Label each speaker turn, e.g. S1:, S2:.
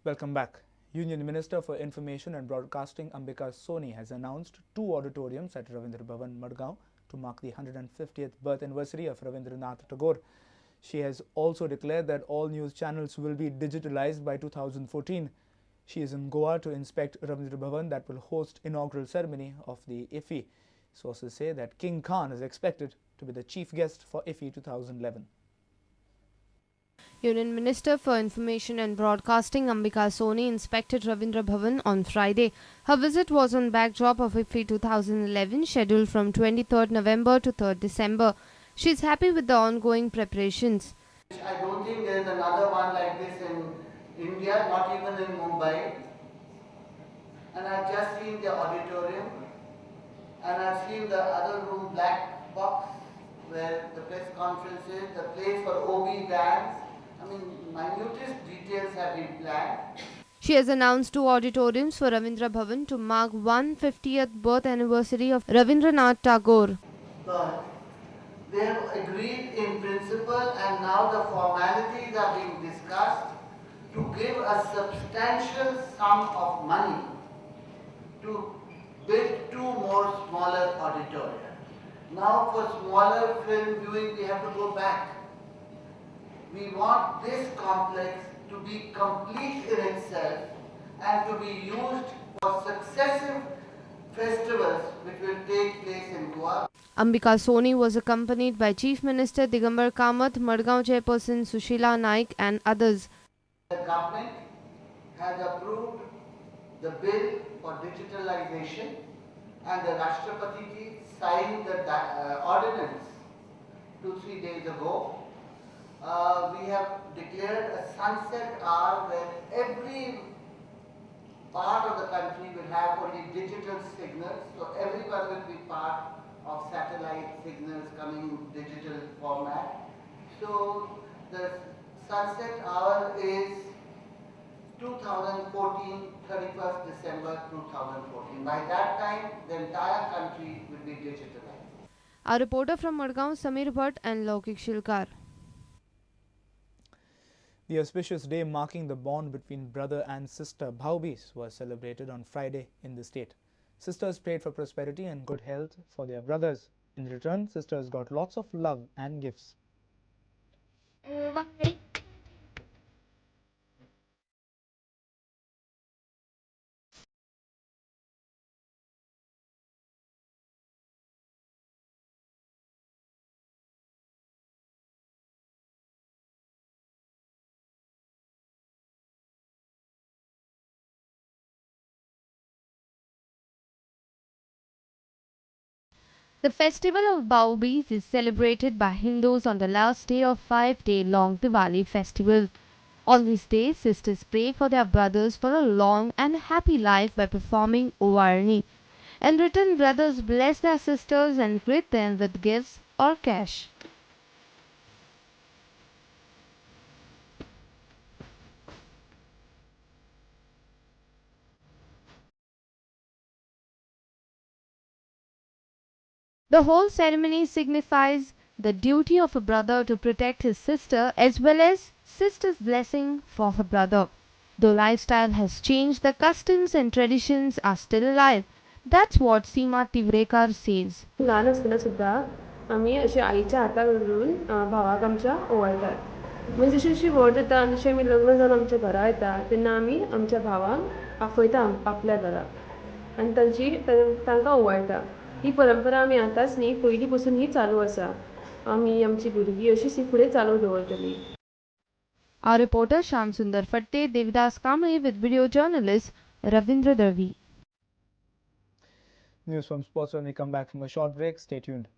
S1: Welcome back. Union Minister for Information and Broadcasting Ambika Soni has announced 2 auditoriums at Ravindra Bhavan, Madgaon to mark the 150th birth anniversary of Ravindranath Tagore. She has also declared that all news channels will be digitalized by 2014. She is in Goa to inspect Ravindra Bhavan that will host inaugural ceremony of the IFFI. Sources say that King Khan is expected to be the chief guest for IFFI 2011.
S2: Union Minister for Information and Broadcasting Ambika Soni inspected Ravindra Bhavan on Friday. Her visit was on backdrop of IFFI 2011 scheduled from 23rd November to 3rd December. She is happy with the ongoing preparations.
S3: I don't think there is another one like this in India, not even in Mumbai. And I've just seen the auditorium and I've seen the other room, black box, where the press conference is, the place for OB bands. I mean, minutest details have been planned.
S2: She has announced 2 auditoriums for Ravindra Bhavan to mark 150th birth anniversary of Ravindranath Tagore.
S3: But they have agreed in principle and now the formalities are being discussed to give a substantial sum of money to build 2 more smaller auditoria. Now for smaller film viewing we have to go back. We want this complex to be complete in itself and to be used for successive festivals which will take place in Goa.
S2: Ambika Soni was accompanied by Chief Minister Digambar Kamath, Madgaon Chairperson Sushila Naik and others.
S3: The government has approved the bill for digitalization and the Rashtrapati ji signed the ordinance 2-3 days ago. We have declared a sunset hour where every part of the country will have only digital signals, so everyone will be part of satellite signals coming in digital format. So the sunset hour is 2014, 31st December 2014. By that time, the entire country will be digitalized.
S2: Our reporter from Madgaon, Samir Bhatt and Laukik Shilkar.
S1: The auspicious day marking the bond between brother and sister, Bhaubeej, was celebrated on Friday in the state. Sisters prayed for prosperity and good health for their brothers. In return, sisters got lots of love and gifts.
S2: The festival of Bhaubeej is celebrated by Hindus on the last day of 5-day-long Diwali festival. On this day, sisters pray for their brothers for a long and happy life by performing Ovarni. In return, brothers bless their sisters and greet them with gifts or cash. The whole ceremony signifies the duty of a brother to protect his sister as well as sister's blessing for her brother. Though lifestyle has changed, the customs and traditions are still alive. That's what Seema Tivrekar says.
S4: लहान असताना सुद्धा आम्ही अशी आईच्या हातावरून भावाक आमच्या ओवाळतात. म्हणजे जशी जशी व्हड जाता आनी जशें आमी लग्न जावन आमच्या घरा येता तेन्ना आमी आमच्या भावाक आफयता आपल्या घराक आनी तांकां ओवाळटा. ही परंपरा आमी आतांच न्ही पयलीं पासून ही चालू आसा. आमी आमची भुरगीं अशीच ही फुडें चालू दवरतली.
S2: Our reporter Shyam Sundar Fatte, Devidas Kamle with video journalist Ravindra Darvi.
S1: News from sports when we come back from a short break. Stay tuned.